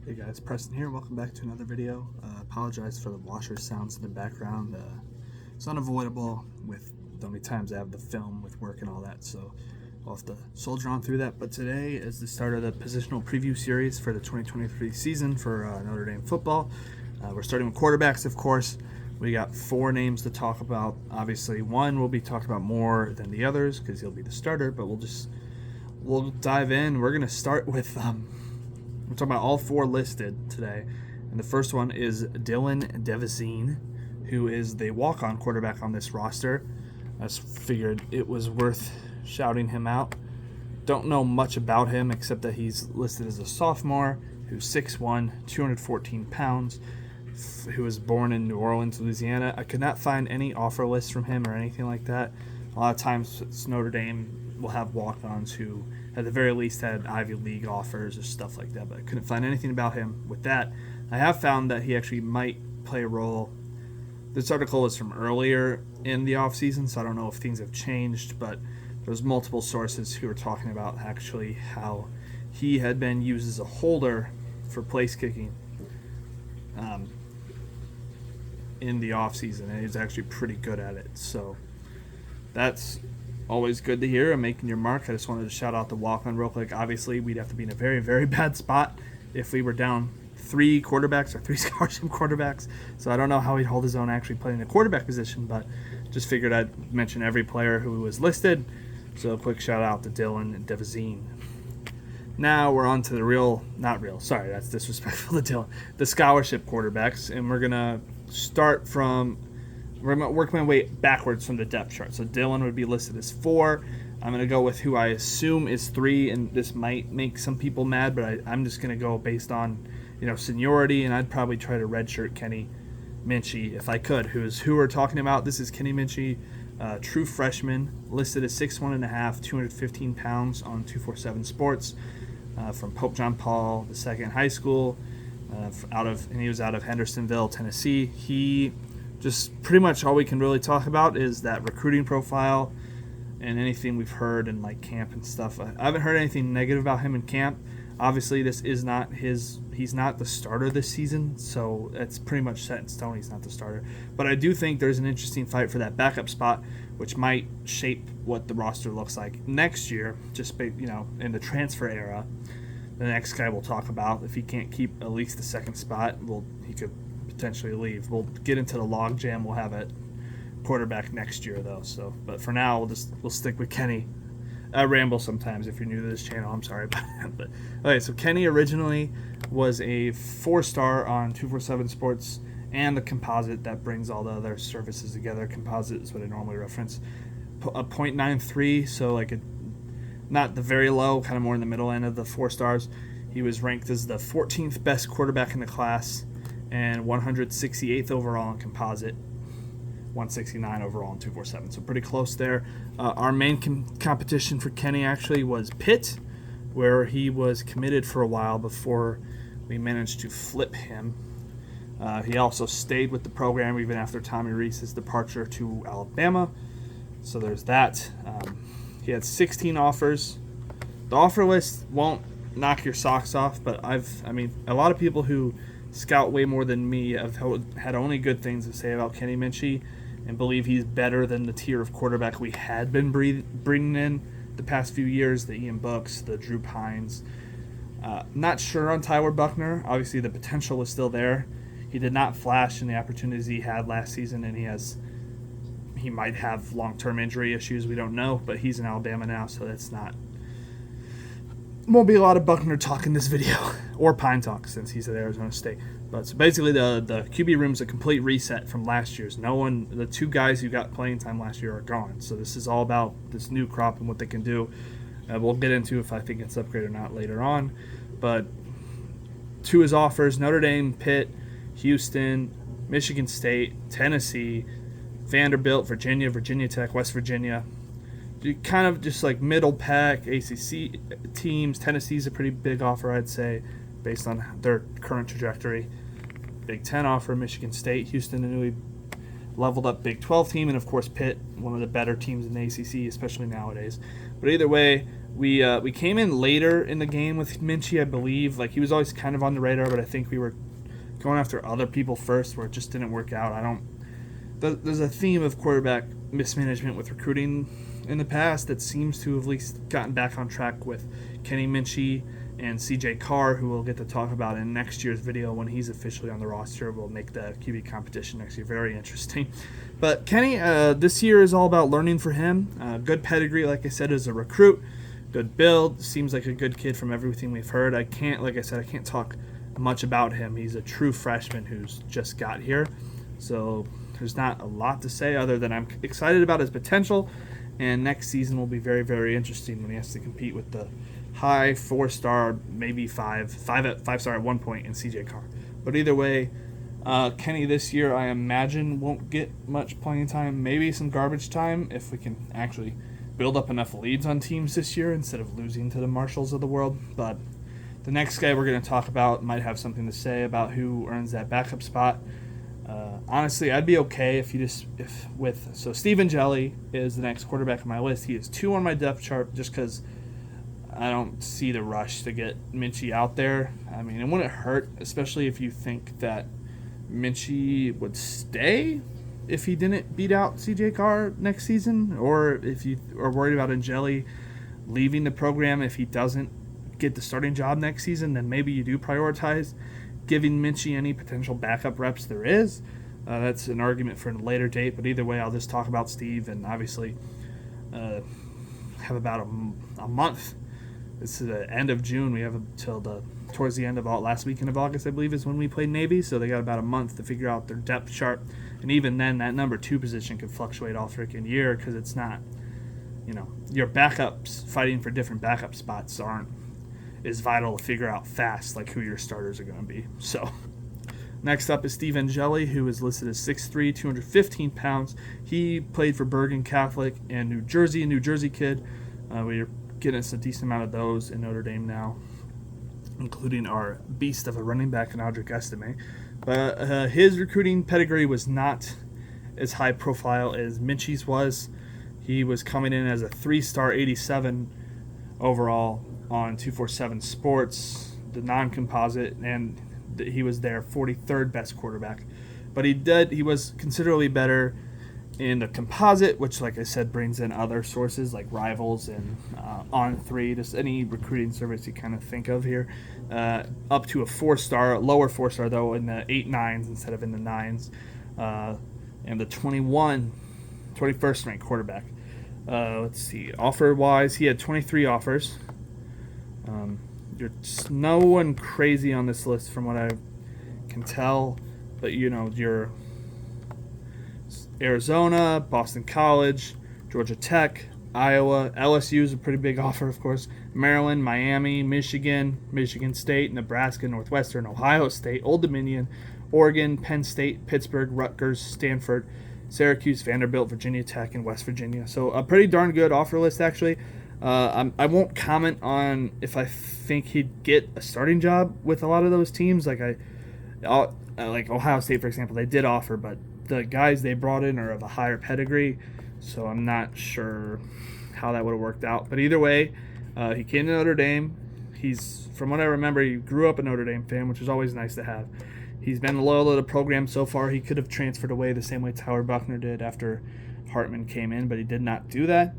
Hey guys, Preston here. Welcome back to another video. Apologize for the washer sounds in the background. It's unavoidable with the many times I have the film with work and all that, so I'll have to soldier on through that. But today is the start of the positional preview series for the 2023 season for Notre Dame football. We're starting with quarterbacks, of course. We got 4 names to talk about. Obviously, one will be talked about more than the others because he'll be the starter, but we'll dive in. We're going to start with we're talking about all 4 listed today, and the first one is Dylan Devizine, who is the walk-on quarterback on this roster. I just figured it was worth shouting him out. Don't know much about him except that he's listed as a sophomore who's 6'1", 214 pounds, who was born in New Orleans, Louisiana. I could not find any offer lists from him or anything like that. A lot of times it's Notre Dame will have walk-ons who at the very least had Ivy League offers or stuff like that, but I couldn't find anything about him with that. I have found that he actually might play a role. This article is from earlier in the offseason, so I don't know if things have changed, but there's multiple sources who are talking about actually how he had been used as a holder for place kicking in the offseason, and he's actually pretty good at it. So that's always good to hear. I'm making your mark. I just wanted to shout out the walk-on real quick. Obviously, we'd have to be in a very, very bad spot if we were down 3 quarterbacks or 3 scholarship quarterbacks. So I don't know how he'd hold his own actually playing the quarterback position, but just figured I'd mention every player who was listed. So a quick shout out to Dylan Devizine. Now we're on to the that's disrespectful to Dylan, the scholarship quarterbacks, and we're going to work my way backwards from the depth chart. So Dylan would be listed as 4. I'm going to go with who I assume is 3, and this might make some people mad, but I'm just going to go based on seniority, and I'd probably try to redshirt Kenny Minchey if I could. Who we're talking about? This is Kenny Minchey, true freshman, listed as 6'1.5", 215 pounds on 247 Sports, from Pope John Paul II High School, and he was out of Hendersonville, Tennessee. He just pretty much all we can really talk about is that recruiting profile and anything we've heard in like camp and stuff. I haven't heard anything negative about him in camp. Obviously, this is not he's not the starter this season, so it's pretty much set in stone he's not the starter. But I do think there's an interesting fight for that backup spot, which might shape what the roster looks like next year, just in the transfer era. The next guy we'll talk about, if he can't keep at least the second spot, he could potentially leave. We'll get into the log jam we'll have at quarterback next year, though. So, but for now, we'll stick with Kenny. I ramble sometimes if you're new to this channel. I'm sorry about that. But okay, so Kenny originally was a 4-star on 247 Sports and the composite that brings all the other services together. Composite is what I normally reference. A .93, so not the very low, kind of more in the middle end of the 4 stars. He was ranked as the 14th best quarterback in the class and 168th overall in composite, 169 overall in 247. So pretty close there. Our main competition for Kenny actually was Pitt, where he was committed for a while before we managed to flip him. He also stayed with the program even after Tommy Rees's departure to Alabama. So there's that. He had 16 offers. The offer list won't knock your socks off, but a lot of people who scout way more than me have had only good things to say about Kenny Minchey and believe he's better than the tier of quarterback we had been bringing in the past few years, the Ian Books, the Drew Pines. Not sure on Tyler Buckner. Obviously, the potential is still there. He did not flash in the opportunities he had last season, and he might have long-term injury issues. We don't know, but he's in Alabama now, so won't be a lot of Buckner talk in this video, or Pine talk since he's at Arizona State. But so basically, the QB room's a complete reset from last year's. The 2 guys who got playing time last year are gone. So this is all about this new crop and what they can do. We'll get into if I think it's upgrade or not later on. But to his offers: Notre Dame, Pitt, Houston, Michigan State, Tennessee, Vanderbilt, Virginia, Virginia Tech, West Virginia. Kind of just like middle pack ACC teams. Tennessee's a pretty big offer, I'd say, based on their current trajectory. Big Ten offer, Michigan State, Houston, a newly leveled up Big 12 team, and of course Pitt, one of the better teams in the ACC, especially nowadays. But either way, We came in later in the game with Minchie, I believe. Like, he was always kind of on the radar, but I think we were going after other people first, where it just didn't work out. There's a theme of quarterback mismanagement with recruiting in the past that seems to have at least gotten back on track with Kenny Minchie and CJ Carr, who we'll get to talk about in next year's video when he's officially on the roster. We'll make the QB competition next year very interesting. But Kenny, this year is all about learning for him. Good pedigree, like I said, as a recruit. Good build. Seems like a good kid from everything we've heard. I can't talk much about him. He's a true freshman who's just got here. So there's not a lot to say other than I'm excited about his potential. And next season will be very, very interesting when he has to compete with the high 4-star, maybe 5-star at one point in CJ Carr. But either way, Kenny this year I imagine won't get much playing time, maybe some garbage time if we can actually build up enough leads on teams this year instead of losing to the Marshalls of the world. But the next guy we're going to talk about might have something to say about who earns that backup spot. Honestly, I'd be okay so Stephen Jelly is the next quarterback on my list. He is 2 on my depth chart just because I don't see the rush to get Minchie out there. I mean, it wouldn't hurt, especially if you think that Minchie would stay if he didn't beat out CJ Carr next season, or if you are worried about Angeli leaving the program if he doesn't get the starting job next season, then maybe you do prioritize giving Minchie any potential backup reps there is. That's an argument for a later date, but either way, I'll just talk about Steve and obviously have about a month. It's the end of June. We have until towards the end of last weekend of August, I believe, is when we played Navy. So they got about a month to figure out their depth chart. And even then, that number 2 position could fluctuate all freaking year because it's not, your backups fighting for different backup spots aren't as vital to figure out fast like who your starters are going to be. So next up is Steve Angeli, who is listed as 6'3", 215 pounds. He played for Bergen Catholic and New Jersey, a New Jersey kid. We're getting us a decent amount of those in Notre Dame now, including our beast of a running back in Audric Estime. But his recruiting pedigree was not as high profile as Minchie's was. He was coming in as a 3-star 87 overall on 247 Sports, the non-composite, and he was their 43rd best quarterback. But he was considerably better in the composite, which, like I said, brings in other sources like Rivals and On3, just any recruiting service you kind of think of here, up to a 4-star, lower 4-star though, in the 8-9s instead of in the 9s, and the 21st ranked quarterback. Let's see, offer-wise, he had 23 offers. There's no one crazy on this list from what I can tell, but your Arizona, Boston College, Georgia Tech, Iowa, LSU is a pretty big offer, of course, Maryland, Miami, Michigan, Michigan State, Nebraska, Northwestern, Ohio State, Old Dominion, Oregon, Penn State, Pittsburgh, Rutgers, Stanford, Syracuse, Vanderbilt, Virginia Tech, and West Virginia. So a pretty darn good offer list, actually. I won't comment on if I think he'd get a starting job with a lot of those teams. Like Ohio State, for example, they did offer, but the guys they brought in are of a higher pedigree, so I'm not sure how that would have worked out. But either way, he came to Notre Dame. From what I remember, he grew up a Notre Dame fan, which is always nice to have. He's been loyal to the program so far. He could have transferred away the same way Tyler Buckner did after Hartman came in, but he did not do that.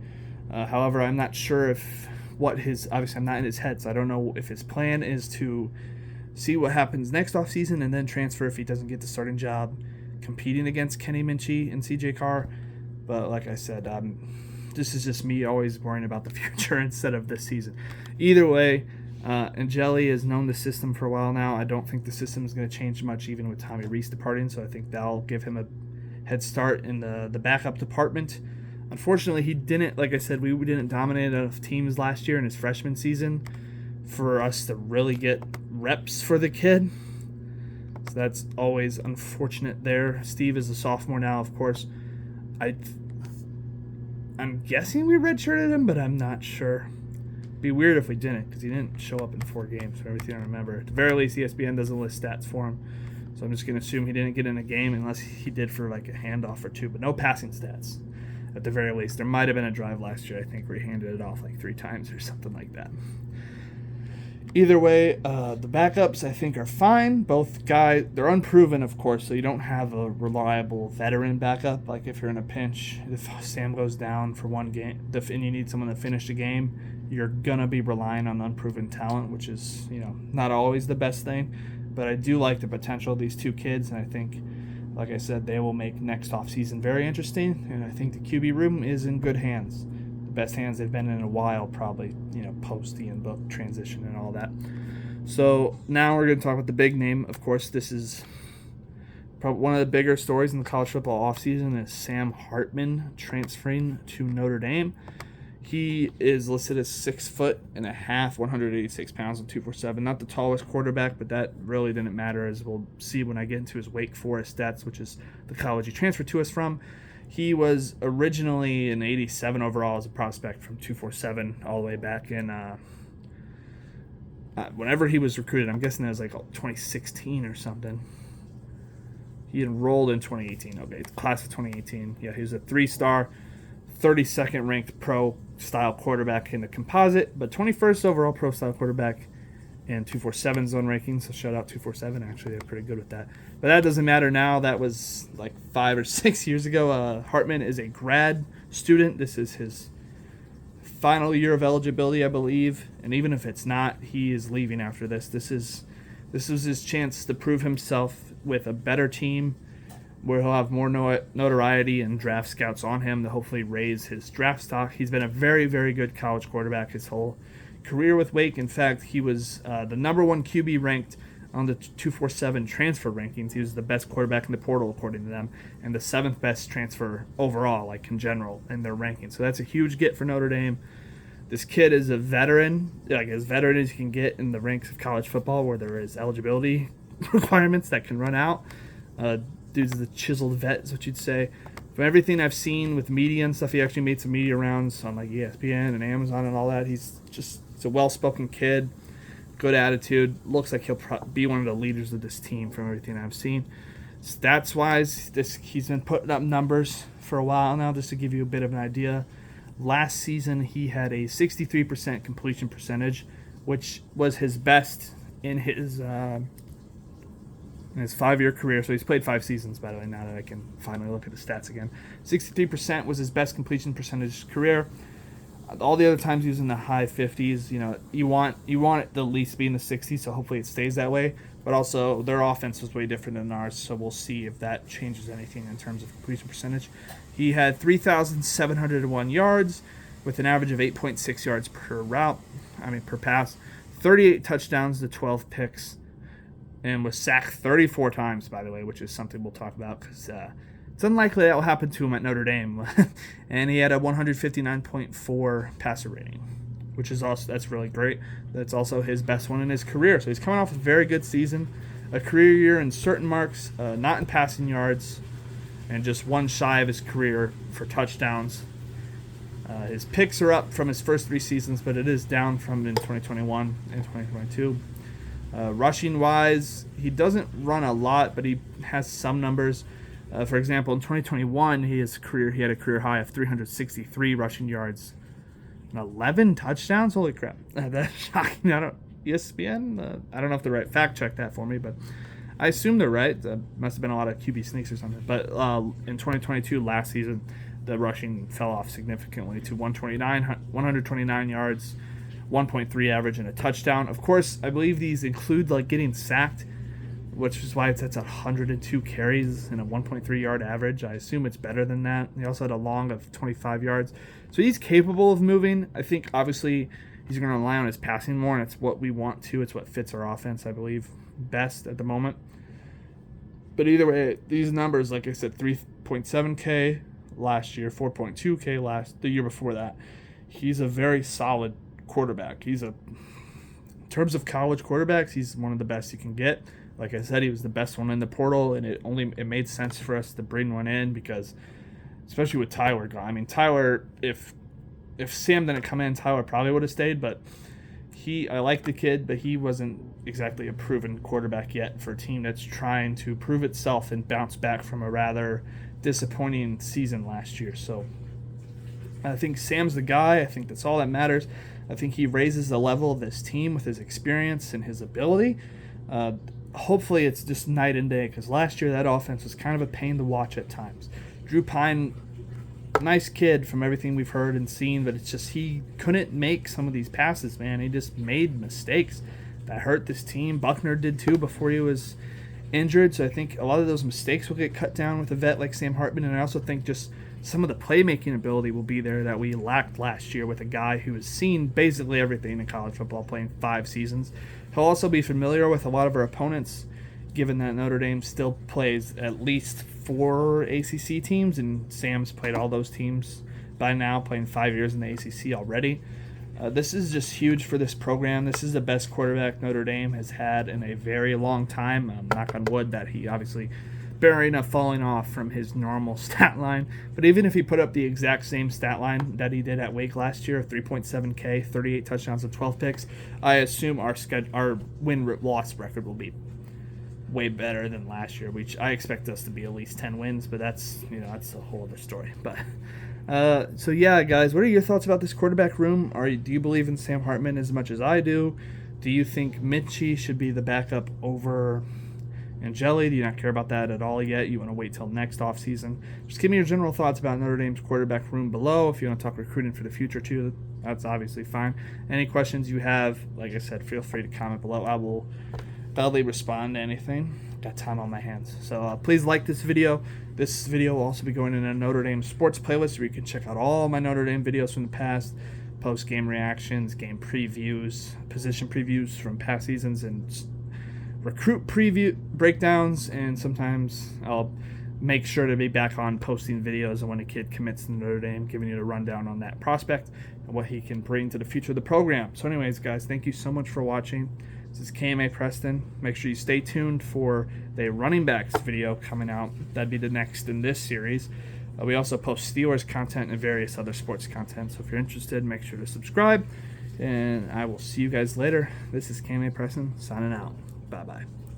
However, I'm not sure obviously I'm not in his head, so I don't know if his plan is to see what happens next offseason and then transfer if he doesn't get the starting job competing against Kenny Minchie and CJ Carr. But like I said, this is just me always worrying about the future instead of this season. Either way, Angeli has known the system for a while now. I don't think the system is going to change much even with Tommy Reese departing, so I think that'll give him a head start in the backup department. Unfortunately, he didn't, like I said, we didn't dominate enough teams last year in his freshman season for us to really get reps for the kid. So that's always unfortunate there. Steve is a sophomore now, of course. I'm guessing we redshirted him, but I'm not sure. It'd be weird if we didn't, because he didn't show up in 4 games for everything I remember. At the very least, ESPN doesn't list stats for him. So I'm just going to assume he didn't get in a game unless he did for like a handoff or 2, but no passing stats. at the very least. There might have been a drive last year, I think, where he handed it off like 3 times or something like that. Either way, the backups I think are fine. Both guys, they're unproven, of course, so you don't have a reliable veteran backup. Like if you're in a pinch, if Sam goes down for one game and you need someone to finish the game, you're gonna be relying on unproven talent, which is not always the best thing. But I do like the potential of these 2 kids, and I think, like I said, they will make next offseason very interesting. And I think the QB room is in good hands. Best hands they've been in a while, probably, post Ian Book transition and all that. So now we're going to talk about the big name. Of course, this is probably one of the bigger stories in the college football offseason is Sam Hartman transferring to Notre Dame. He is listed as 6'1", 186 pounds, and 247. Not the tallest quarterback, but that really didn't matter, as we'll see when I get into his Wake Forest stats, which is the college he transferred to us from. He was originally an 87 overall as a prospect from 247 all the way back in whenever he was recruited. I'm guessing that was like 2016 or something. He enrolled in 2018. Okay, class of 2018. Yeah, he was a 3-star, 32nd ranked pro-style quarterback in the composite, but 21st overall pro-style quarterback and 247 zone rankings. So shout out 247. Actually, they're pretty good with that. But that doesn't matter now. That was like 5 or 6 years ago. Hartman is a grad student. This is his final year of eligibility, I believe. And even if it's not, he is leaving after this. This was his chance to prove himself with a better team, where he'll have more notoriety and draft scouts on him to hopefully raise his draft stock. He's been a very, very good college quarterback his whole career with Wake. In fact, he was the number 1 QB ranked on the 247 transfer rankings. He was the best quarterback in the portal, according to them, and the 7th best transfer overall, like in general, in their rankings. So that's a huge get for Notre Dame. This kid is a veteran, like as veteran as you can get in the ranks of college football, where there is eligibility requirements that can run out. Dude's the chiseled vet, is what you'd say. From everything I've seen with media and stuff, he actually made some media rounds on like ESPN and Amazon and all that. He's a well-spoken kid, good attitude. Looks like he'll be one of the leaders of this team from everything I've seen. Stats-wise, he's been putting up numbers for a while now, just to give you a bit of an idea. Last season, he had a 63% completion percentage, which was his best in his 5-year career. So he's played 5 seasons, by the way, now that I can finally look at the stats again. 63% was his best completion percentage career. All the other times he was in the high 50s. You want it to at least be in the 60s, so hopefully it stays that way. But also, their offense was way different than ours, so we'll see if that changes anything in terms of completion percentage. He had 3,701 yards with an average of 8.6 yards per pass, 38 touchdowns to 12 picks, and was sacked 34 times, by the way, which is something we'll talk about because it's unlikely that will happen to him at Notre Dame. And he had a 159.4 passer rating, which is that's really great. That's also his best one in his career. So he's coming off a very good season, a career year in certain marks, not in passing yards, and just one shy of his career for touchdowns. His picks are up from his first 3 seasons, but it is down from in 2021 and 2022. Rushing-wise, he doesn't run a lot, but he has some numbers. For example, in 2021, he had a career high of 363 rushing yards and 11 touchdowns. Holy crap. That's shocking. ESPN? I don't know if they're right. Fact check that for me, but I assume they're right. Must have been a lot of QB sneaks or something. But in 2022, last season, the rushing fell off significantly to 129 yards, 1.3 average, and a touchdown. Of course, I believe these include like getting sacked, which is why it's at 102 carries and a 1.3 yard average. I assume it's better than that. He also had a long of 25 yards. So he's capable of moving. I think, obviously, he's going to rely on his passing more, and it's what we want to. It's what fits our offense, I believe, best at the moment. But either way, these numbers, like I said, 3.7K last year, 4.2K the year before that. He's a very solid quarterback. In terms of college quarterbacks, he's one of the best you can get. Like I said, he was the best one in the portal, and it made sense for us to bring one in because, especially with Tyler gone. I mean, Tyler, if Sam didn't come in, Tyler probably would have stayed. But I like the kid, but he wasn't exactly a proven quarterback yet for a team that's trying to prove itself and bounce back from a rather disappointing season last year. So I think Sam's the guy. I think that's all that matters. I think he raises the level of this team with his experience and his ability. Hopefully it's just night and day, because last year that offense was kind of a pain to watch at times. Drew Pine, nice kid from everything we've heard and seen, but it's just he couldn't make some of these passes, man. He just made mistakes that hurt this team. Buckner did too before he was injured, so I think a lot of those mistakes will get cut down with a vet like Sam Hartman, and I also think just some of the playmaking ability will be there that we lacked last year with a guy who has seen basically everything in college football, playing 5 seasons. He'll also be familiar with a lot of our opponents, given that Notre Dame still plays at least 4 ACC teams, and Sam's played all those teams by now, playing 5 years in the ACC already. This is just huge for this program. This is the best quarterback Notre Dame has had in a very long time. Knock on wood that he obviously barely enough falling off from his normal stat line. But even if he put up the exact same stat line that he did at Wake last year, 3.7K, 38 touchdowns and 12 picks, I assume our win-loss record will be way better than last year, which I expect us to be at least 10 wins, but that's a whole other story. But so yeah, guys, what are your thoughts about this quarterback room? Do you believe in Sam Hartman as much as I do? Do you think Minchie should be the backup over Angeli? Do you not care about that at all yet? You want to wait till next offseason? Just give me your general thoughts about Notre Dame's quarterback room below. If you want to talk recruiting for the future too, that's obviously fine. Any questions you have, like I said, feel free to comment below. I will gladly respond to anything. Got time on my hands. So please like this video. This video will also be going in a Notre Dame sports playlist where you can check out all my Notre Dame videos from the past, post-game reactions, game previews, position previews from past seasons, and recruit preview breakdowns. And sometimes I'll make sure to be back on posting videos of when a kid commits to Notre Dame, giving you a rundown on that prospect and what he can bring to the future of the program. So anyways, guys, thank you so much for watching. This is KMA Preston. Make sure you stay tuned for the running backs video coming out. That'd be the next in this series. We also post Steelers content and various other sports content. So if you're interested, make sure to subscribe. And I will see you guys later. This is KMA Preston signing out. Bye-bye.